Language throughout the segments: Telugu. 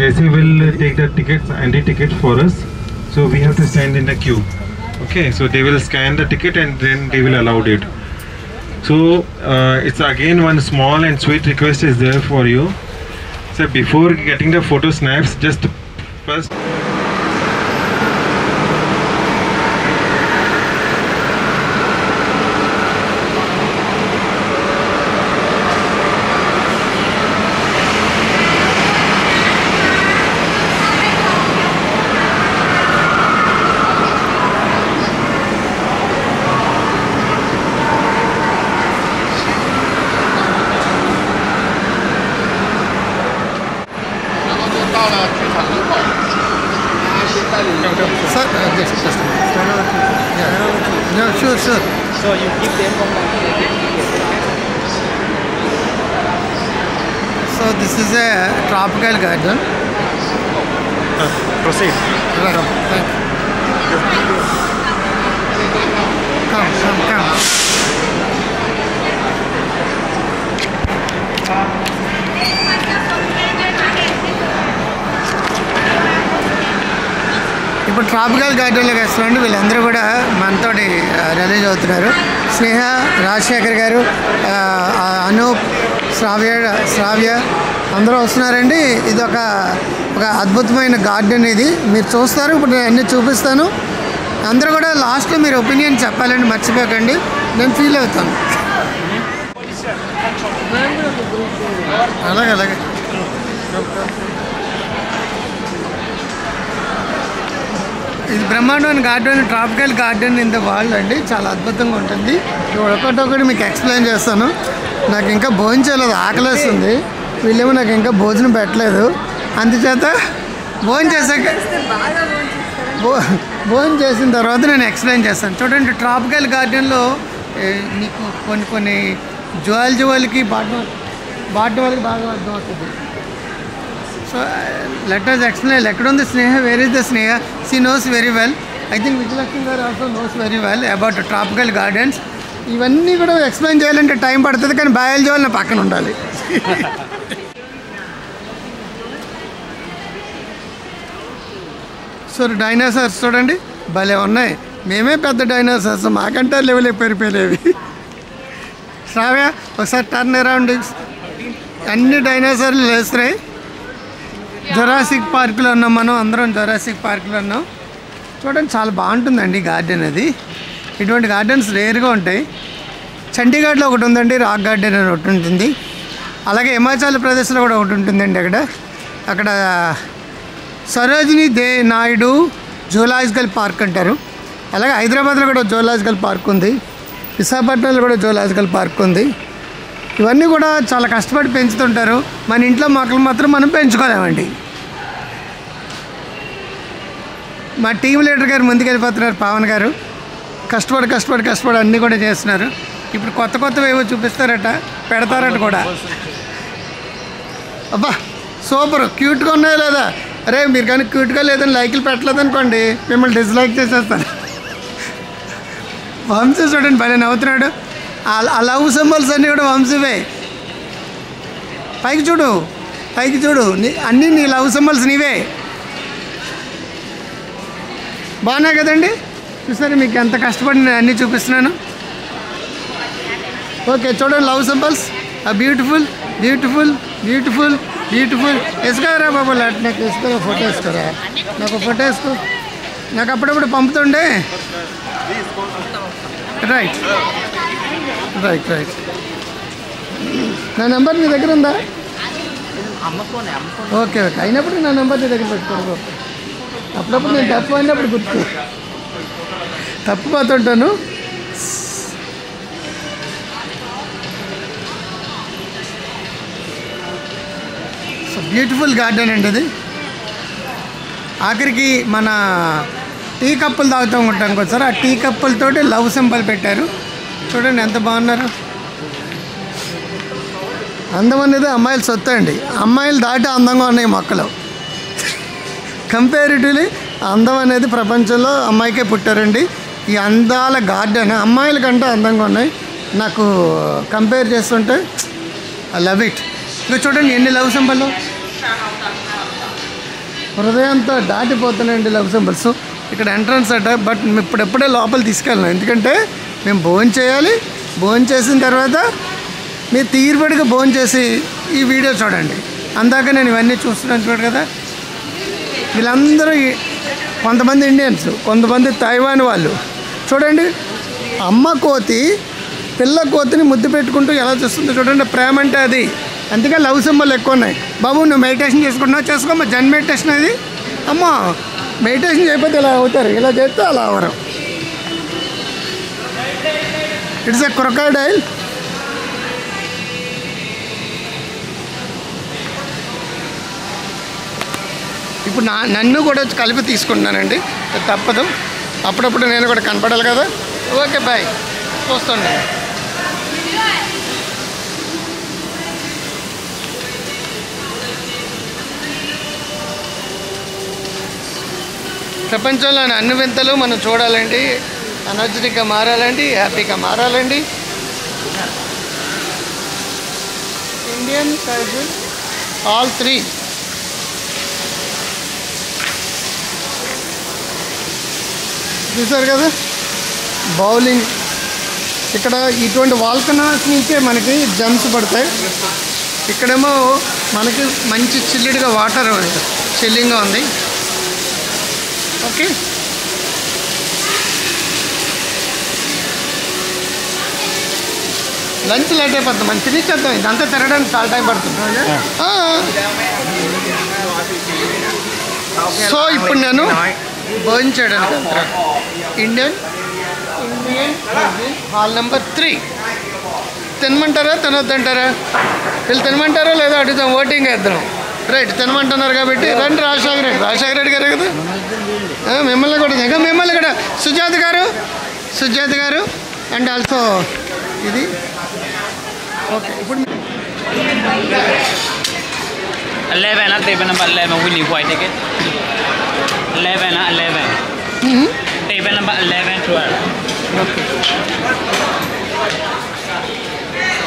JC will take the tickets, entry tickets for us. So we have to stand in the queue. Okay, so they will scan the ticket and then they will allow it. So it's again one small and sweet request is there for you. So before getting the photo snaps, just first. Sir, just yeah, sure. So you give them one ticket. So this is a tropical garden. Proceed. Right. Thank you. Come. ఇప్పుడు ట్రాపికల్ గార్డెన్లోకి వస్తున్నారండి. వీళ్ళందరూ కూడా మనతో రిలీజ్ అవుతున్నారు. స్నేహ, రాజశేఖర్ గారు, అనూప్, శ్రావ్య అందరూ వస్తున్నారండి. ఇది ఒక అద్భుతమైన గార్డెన్. ఇది మీరు చూస్తారు. ఇప్పుడు నేను అన్నీ చూపిస్తాను. అందరూ కూడా లాస్ట్లో మీరు ఒపీనియన్ చెప్పాలండి, మర్చిపోకండి. నేను ఫీల్ అవుతాను. అలాగే ఇది బ్రహ్మాండమైన garden, tropical garden in the world అండి. చాలా అద్భుతంగా ఉంటుంది. ఒకటి మీకు ఎక్స్ప్లెయిన్ చేస్తాను. నాకు ఇంకా భోజనం చేయలేదు, ఆకలేస్తుంది. వీళ్ళేమో నాకు ఇంకా భోజనం పెట్టలేదు. అందుచేత భోజనం చేసిన తర్వాత నేను ఎక్స్ప్లెయిన్ చేస్తాను. చూడండి, ట్రాపికల్ గార్డెన్లో మీకు కొన్ని జువాలజీ వాళ్ళకి బాటనీ వాళ్ళకి బాగా అర్థమవుతుంది. So let us explain. ఎక్కడ ఉంది Sneha? Where is the Sneha? She knows very well. I think Vijayalakshmi garu also knows very well about tropical gardens. ఇవన్నీ కూడా ఎక్స్ప్లెయిన్ చేయాలంటే టైం పడుతుంది, కానీ బయాలజీ వాళ్ళు నా పక్కన ఉండాలి. సో డైనోసార్స్ చూడండి, భలే ఉన్నాయి. మేమే పెద్ద డైనోసార్స్, మాకంటే లెవెల్ పెరిపోలేవి. శ్రావ్య ఒకసారి టర్న్ అరౌండ్. అన్ని డైనోసార్లు లేస్తున్నాయి. జొరాసిక్ పార్క్లో ఉన్నాం మనం, అందరం జొరాసిక్ పార్క్లో ఉన్నాం. చూడండి, చాలా బాగుంటుందండి గార్డెన్. అది ఇటువంటి గార్డెన్స్ రేర్గా ఉంటాయి. చండీగఢ్లో ఒకటి ఉందండి, రాక్ గార్డెన్ అని ఒకటి ఉంటుంది. అలాగే హిమాచల్ ప్రదేశ్లో కూడా ఒకటి ఉంటుందండి. అక్కడ సరోజిని నాయుడు జూలాజికల్ పార్క్ అంటారు. అలాగే హైదరాబాద్లో కూడా జూలాజికల్ పార్క్ ఉంది. విశాఖపట్నంలో కూడా జూలాజికల్ పార్క్ ఉంది. ఇవన్నీ కూడా చాలా కష్టపడి పెంచుతుంటారు. మన ఇంట్లో మొక్కలు మాత్రం మనం పెంచుకోలేమండి. మా టీం లీడర్ గారు ముందుకెళ్ళిపోతున్నారు, పవన్ గారు. కష్టపడి అన్నీ కూడా చేస్తున్నారు. ఇప్పుడు కొత్తవి ఏవో చూపిస్తారట, పెడతారట కూడా. అబ్బా సూపర్, క్యూట్గా ఉన్నాయో లేదా? అరే మీరు కానీ క్యూట్గా లేదని లైకులు పెట్టలేదు అనుకోండి, మిమ్మల్ని డిస్లైక్ చేసేస్తాను. వంశీ చూడండి, భలే నవ్వుతున్నాడు. ఆ లవ్ సింబల్స్ అన్నీ కూడా వంశీవే. పైకి చూడు అన్నీ నీ లవ్ సింబల్స్ నీవే. బాగున్నాయి కదండి? చూసారు, మీకు ఎంత కష్టపడి నేను అన్నీ చూపిస్తున్నాను. ఓకే చూడండి, లవ్ సింబల్స్ బ్యూటిఫుల్. వేసుకోరా బాబు, నాకు వేసుకోరా, ఫోటో వేసుకోరా, నాకు ఫోటో వేసుకో. నాకు అప్పుడప్పుడు పంపుతుండే. రైట్. నా నెంబర్ నీ దగ్గర ఉందా? ఓకే. అయినప్పుడు నా నెంబర్ నీ దగ్గర పెట్టుకోరు. అప్పుడప్పుడు నేను తప్పు అయినప్పుడు గుర్తు తప్పుపోతుంటాను. సో బ్యూటిఫుల్ గార్డెన్ అండి అది. ఆఖరికి మన టీ కప్పులు తాగుతూ ఉంటాం కదా సార్, ఆ టీ కప్పులతోటి లవ్ సింబల్ పెట్టారు. చూడండి ఎంత బాగున్నారు. అందం అనేది అమ్మాయిల సొత్తు అండి. అమ్మాయిలు దాటి అందంగా ఉన్నాయి మొక్కలు. కంపారిటివ్లీ అందం అనేది ప్రపంచంలో అమ్మాయికే పుట్టారండి. ఈ అందాల గార్డెన్ అమ్మాయిల కంటే అందంగా ఉన్నాయి. నాకు కంపేర్ చేస్తుంటే ఐ లవ్ ఇట్. ఇంకా చూడండి ఎన్ని లవ్ సింబల్. హృదయంతో దాటిపోతున్నాయండి లవ్ సింబల్స్. ఇక్కడ ఎంట్రన్స్ అట, బట్ ఇప్పుడెప్పుడే లోపల తీసుకెళ్ళను, ఎందుకంటే మేము భోజనం చేయాలి. భోజనం చేసిన తర్వాత మీరు తీరుబడిగా భోజనం చేసి ఈ వీడియో చూడండి. అందాక నేను ఇవన్నీ చూస్తున్నాను చూడు కదా. వీళ్ళందరూ కొంతమంది ఇండియన్స్, కొంతమంది తైవాన్ వాళ్ళు. చూడండి, అమ్మ కోతి పిల్ల కోతిని ముద్దు పెట్టుకుంటూ ఎలా చూస్తుందో చూడండి. ప్రేమ అంటే అది. అందుకే లవ్ సింబల్ ఎక్కువ ఉన్నాయి. బాబు నువ్వు మెడిటేషన్ చేసుకుంటున్నావు, చేసుకోమ్మా. జన్ మెడిటేషన్ అది. అమ్మ మెడిటేషన్ చేయకపోతే ఇలా అవుతారు, ఇలా చేస్తే అలా అవరు. It's a crocodile. ఇప్పుడు నన్ను కూడా కలిపి తీసుకుంటున్నానండి, తప్పదు. అప్పుడప్పుడు నేను కూడా కనపడాలి కదా. ఓకే బాయ్, చూస్తుండే. ప్రపంచంలోని అన్ని వింతలు మనం చూడాలండి. ఎనర్జెటిక్గా మారాలండి, హ్యాపీగా మారాలండి. Indian culture all 3. చూసారు కదా బౌలింగ్. ఇక్కడ ఇటువంటి వాల్కనాస్ నుంచే మనకి జంప్స్ పడతాయి. ఇక్కడేమో మనకి మంచి చిల్లుడిగా వాటర్ చిల్లింగ్గా ఉంది. ఓకే, లంచ్ లేట్ అయిపోతుంది. మనం తినేసేద్దాం, ఇదంతా తిరగడానికి చాలా టైం పడుతుంది. సో ఇప్పుడు నేను భోజనం చేయడానికి ఇండియన్ హాల్ నెంబర్ 3. తినమంటారా తినొద్దంటారా? వీళ్ళు తినమంటారా లేదా అడుగుతాం, ఓటింగ్ వేద్దాం. రైట్, తినమంటున్నారు కాబట్టి రండి. రాజశేఖర రెడ్డి గారు కదా, మిమ్మల్ని కూడా సుజాత గారు అండ్ ఆల్సో ఇది. ఓకే, ఇప్పుడు 11 table number 11 we need white ticket. 11 table number 11 12. Okay,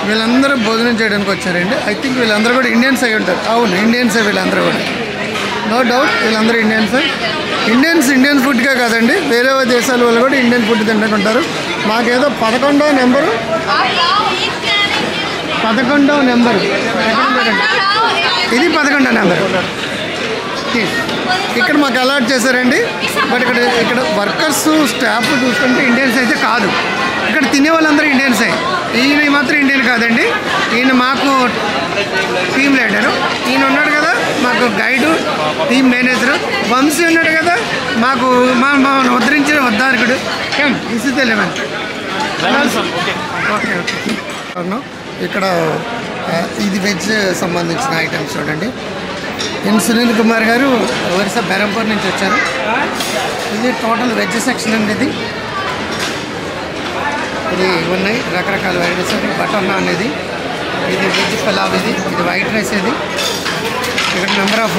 వీళ్ళందరూ భోజనం చేయడానికి వచ్చారండి. ఐ థింక్ వీళ్ళందరూ కూడా ఇండియన్స్ అయి ఉంటారు. అవును, ఇండియన్సే వీళ్ళందరూ కూడా, నో డౌట్ వీళ్ళందరూ ఇండియన్సే. ఇండియన్ ఫుడ్గా కాదండి, వేరే దేశాల వాళ్ళు కూడా ఇండియన్ ఫుడ్ తింటుంటారు. మాకేదో 11వ నెంబరు ఇది 11వ నెంబర్ ఇక్కడ మాకు అలాట్ చేశారండి. బట్ ఇక్కడ వర్కర్స్ స్టాఫ్ చూసుకుంటే ఇండియన్స్ అయితే కాదు. ఇక్కడ తినే వాళ్ళందరూ ఇండియన్సే. ఈయన మాత్రం ఇండియన్ కాదండి. ఈయన మాకు టీమ్ లీడరు. ఈయన ఉన్నాడు కదా మాకు గైడు, టీమ్ మేనేజరు. వంశీ ఉన్నాడు కదా మాకు ఉద్ధరించిన ఉద్ధారకుడు. This is the 11. Okay okay. ఇక్కడ ఇది వెజ్ సంబంధించిన ఐటమ్స్ చూడండి. నేను సునీల్ కుమార్ గారు ఒరిస్సా బెరంపూర్ నుంచి వచ్చారు. ఇది టోటల్ వెజ్ సెక్షన్ అండి. ఇది ఉన్నాయి రకరకాల వెరైటీస్. బటర్ నాన్ ఇది వెజ్ పలావ్, ఇది వైట్ రైస్. ఇది ఇక్కడ నెంబర్ ఆఫ్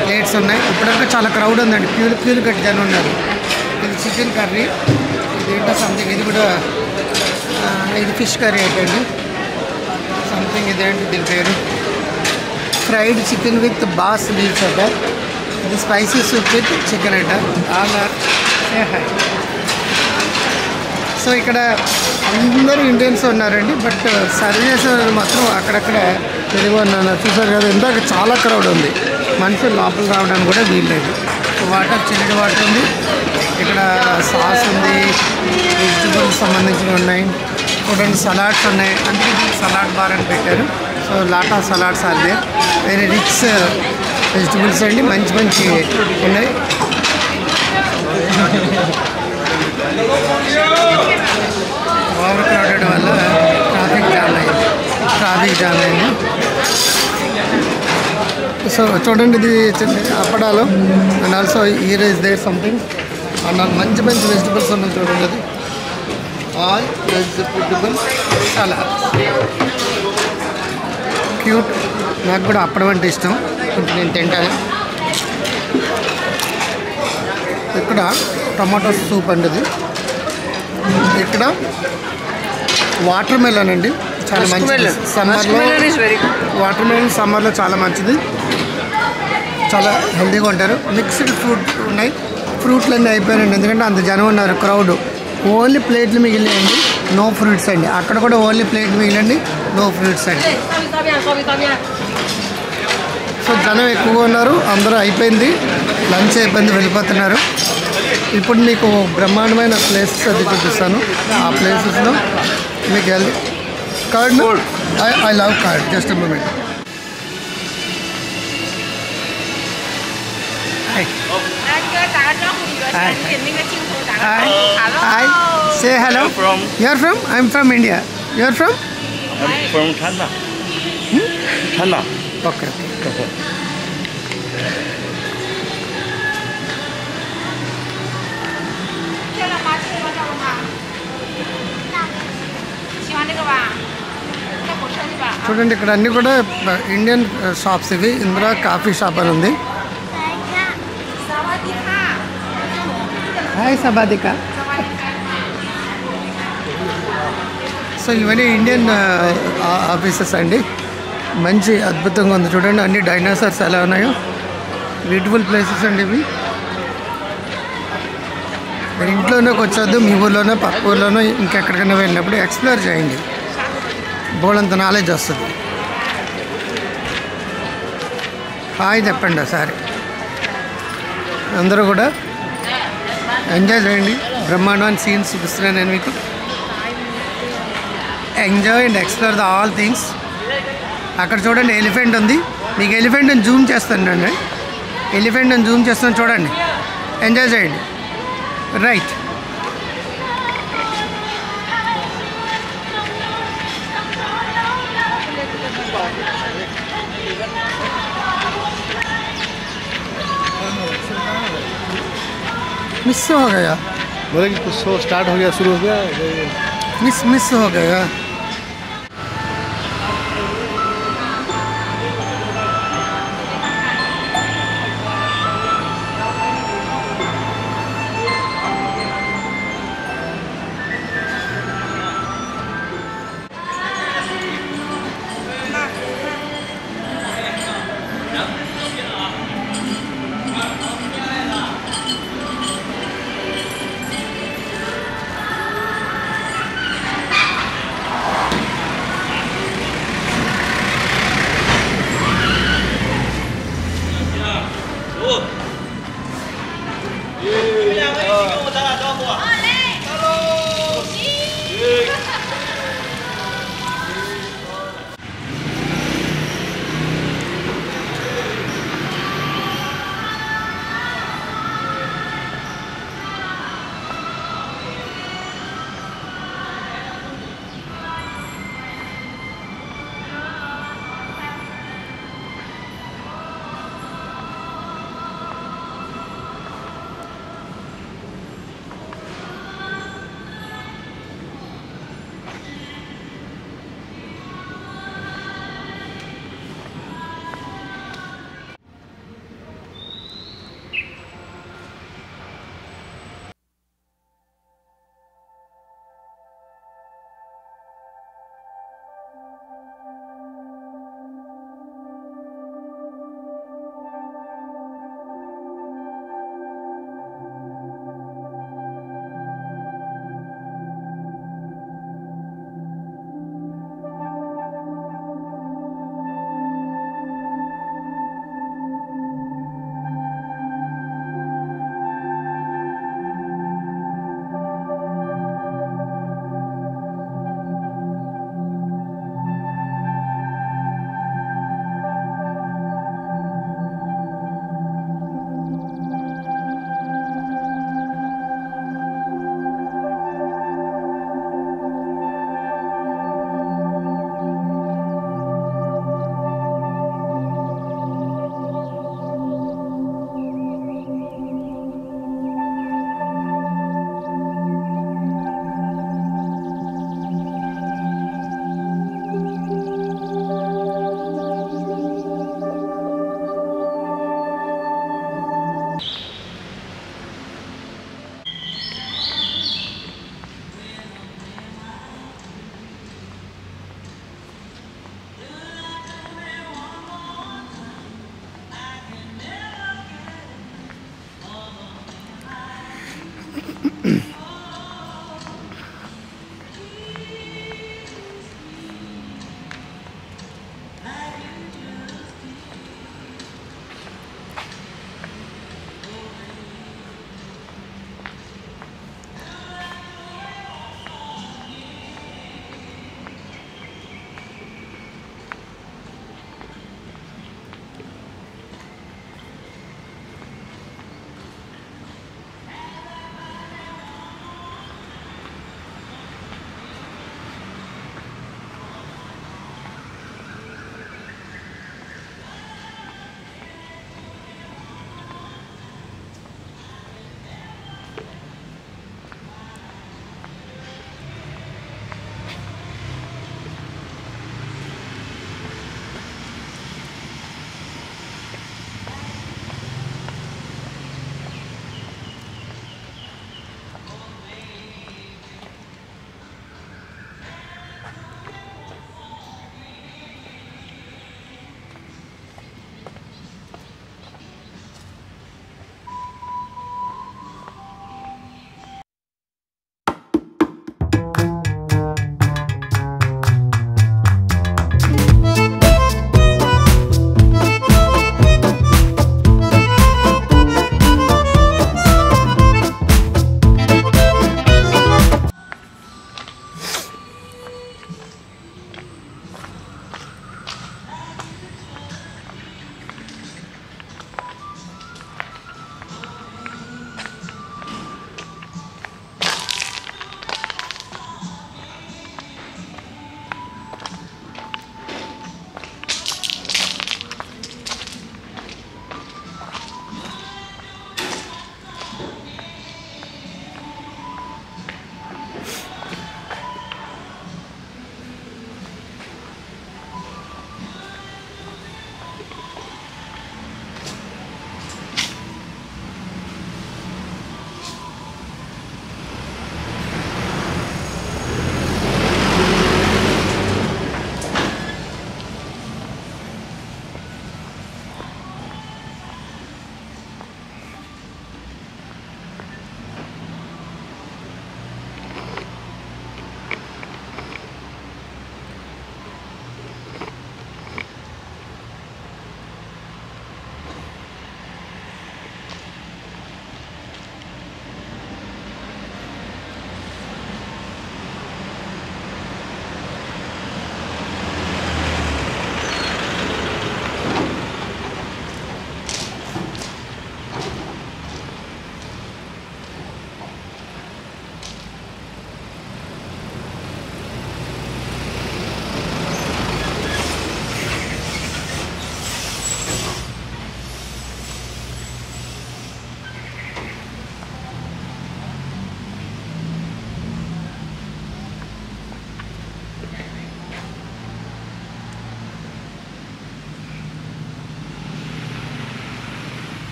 ప్లేట్స్ ఉన్నాయి. ఇప్పటివరకు చాలా క్రౌడ్ ఉందండి, క్యూలు కట్టి జనం ఉన్నారు. ఇది చికెన్ కర్రీ, ఇది ఏంటో సంథింగ్. ఇది కూడా ఇది ఫిష్ కర్రీ ఏంటండి సంథింగ్. ఇదేంటి దీని పేరు? Fried chicken with boss leaves అట. ఇది స్పైసీ సూప్ విత్ చికెన్ అట. సో ఇక్కడ అందరూ ఇండియన్స్ ఉన్నారండి. బట్ సర్వీస్ మాత్రం అక్కడక్కడ తెలుగు ఉన్నారు. చూసారు కదా, ఇందాక చాలా క్రౌడ్ ఉంది. మనుషులు లోపల రావడానికి కూడా వీల్లేదు. వాటర్ చిల్డ్ వాటర్ ఉంది. ఇక్కడ సాస్ ఉంది, వెజిటబుల్స్ సంబంధించినవి ఉన్నాయి. చూడండి సలాడ్స్ ఉన్నాయి. అందుకే సలాడ్ బార్ అని పెట్టారు. So lot of salads are there. Very rich vegetables అండి, మంచి ఉన్నాయి. ఓవర్ క్రౌడెడ్ వల్ల ట్రాఫిక్ జామ్ అయింది. సో చూడండి, ఇది అప్పడాలు and also here is there something and మంచి వెజిటబుల్స్ ఉన్నాయి. చూడండి, అది ఆల్ వెజిటబుల్ సలాడ్. క్యూట్. నాకు కూడా అప్పడం అంటే ఇష్టం, కొంచెం నేను తింటాను. ఇక్కడ టమాటో సూప్ అండి. ఇది ఇక్కడ వాటర్ మెలన్ అండి, చాలా మంచిది సమ్మర్లో. వాటర్ మెలన్ సమ్మర్లో చాలా మంచిది. చాలా హెల్తీగా ఉంటారు. మిక్స్డ్ ఫ్రూట్ ఉన్నాయి, ఫ్రూట్లు అన్నీ అయిపోయాయండి ఎందుకంటే అంత జనం ఉన్నారు, క్రౌడ్. ఓన్లీ ప్లేట్లు మిగిలియండి, నో ఫ్రూట్స్ అండి. అక్కడ కూడా ఓన్లీ ప్లేట్ మిగిలండి, నో ఫ్రూట్స్ అండి. సో జనం ఎక్కువగా ఉన్నారు, అందరూ అయిపోయింది, లంచ్ అయిపోయింది, వెళ్ళిపోతున్నారు. ఇప్పుడు మీకు బ్రహ్మాండమైన ప్లేసెస్ అది చూపిస్తాను. ఆ ప్లేసెస్లో మీకు వెళ్ళి card I love card. Just moment. Hi. Say hello. You are from? I am from India. You are from? I'm from China. China. Okay. చూడండి ఇక్కడ అన్నీ కూడా ఇండియన్ షాప్స్ ఇవి. ఇందిరా కాఫీ షాప్ అని ఉంది. హాయ్ సబాదిక. సో ఇవన్నీ ఇండియన్ ఆఫీసెస్ అండి. మంచి అద్భుతంగా ఉంది చూడండి, అన్ని డైనోసార్స్ ఎలా ఉన్నాయో. బ్యూటిఫుల్ ప్లేసెస్ అండి ఇవి. మీరు ఇంట్లోనే వచ్చొద్దు, మీ ఊర్లోనో పక్క ఊర్లోనో ఇంకెక్కడికైనా వెళ్ళినప్పుడు ఎక్స్ప్లోర్ చేయండి, బోళ్ళంత నాలెడ్జ్ వస్తుంది. హాయ్ చెప్పండి ఒకసారి. అందరూ కూడా ఎంజాయ్ చేయండి. బ్రహ్మాండమైన సీన్స్ చూపిస్తున్నాను నేను మీకు. Enjoy and explore the all things. అక్కడ చూడండి ఎలిఫెంట్ ఉంది, మీకు ఎలిఫెంట్ని జూమ్ చేస్తానండి. ఎలిఫెంట్ని జూమ్ చేస్తాను చూడండి, ఎంజాయ్ చేయండి. రైట్. मिस हो गया, बोले कि कुछ शो स्टार्ट हो गया, शुरू हो गया. मिस हो गया.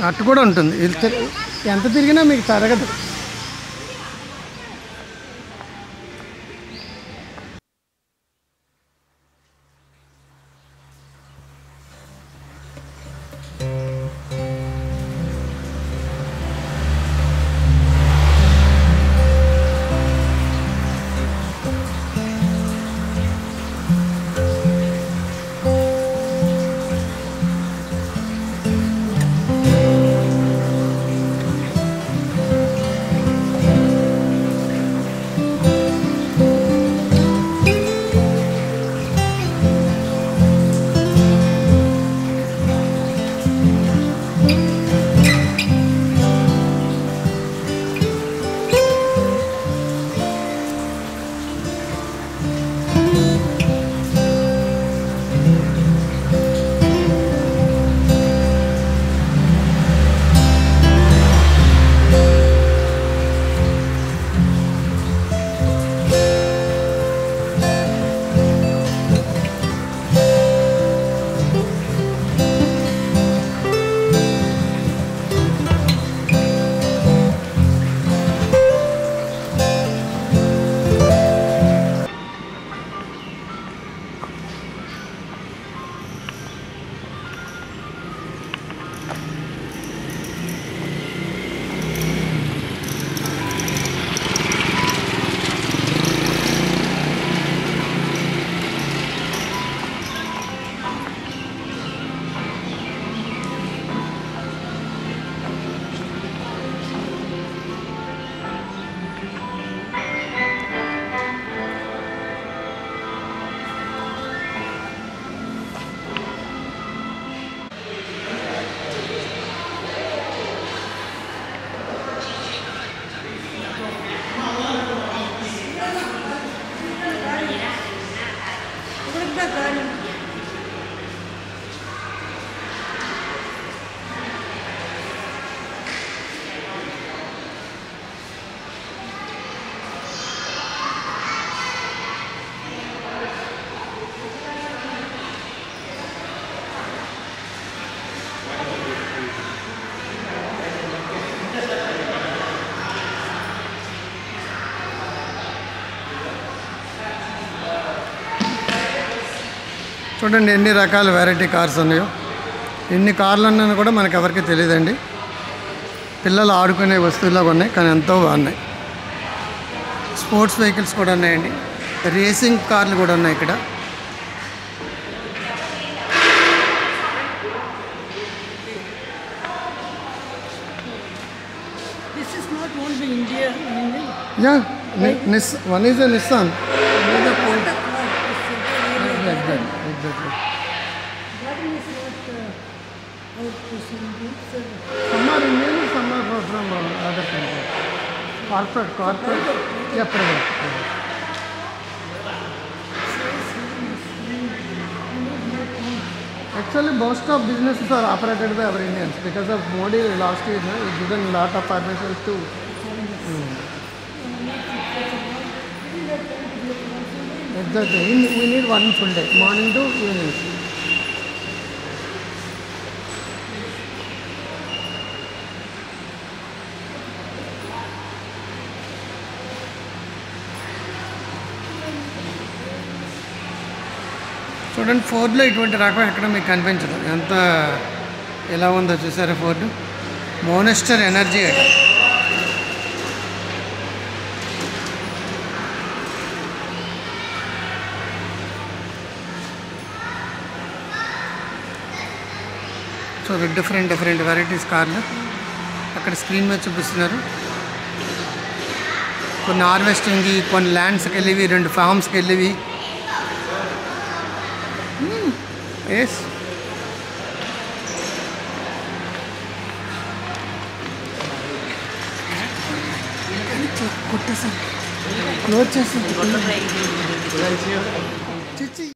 అటు కూడా ఉంటుంది. ఎంత తిరిగినా మీకు తరగదు. చూడండి ఎన్ని రకాల వెరైటీ కార్స్ ఉన్నాయో. ఎన్ని కార్లు ఉన్నాయో కూడా మనకు ఎవరికి తెలియదండి. పిల్లలు ఆడుకునే వస్తువులాగా ఉన్నాయి, కానీ ఎంతో బాగున్నాయి. స్పోర్ట్స్ వెహికల్స్ కూడా ఉన్నాయండి. రేసింగ్ కార్లు కూడా ఉన్నాయి ఇక్కడ. This is not owned by India. Yeah, one is a Nissan. Exactly. Some are Indian, some are from other countries. Corporate. Yeah, private. Actually, most of businesses are operated by our Indians because of Modi last year. He given a lot of permissions to. Exactly. We need one full day, morning to evening. చూడండి, ఫోర్డ్లో ఇటువంటి రకం ఎక్కడ మీకు కనిపించదు. ఎంత ఎలా ఉందో చూసారా Ford. Monster energy so different varieties కార్లు అక్కడ స్క్రీన్ మీద చూపిస్తున్నారు. కొన్ని హార్వెస్టింగ్కి, కొన్ని ల్యాండ్స్కి వెళ్ళేవి, 2 ఫార్మ్స్కి వెళ్ళేవి. ఎస్ కొట్టేసాను, క్లోజ్ చేస్తాను.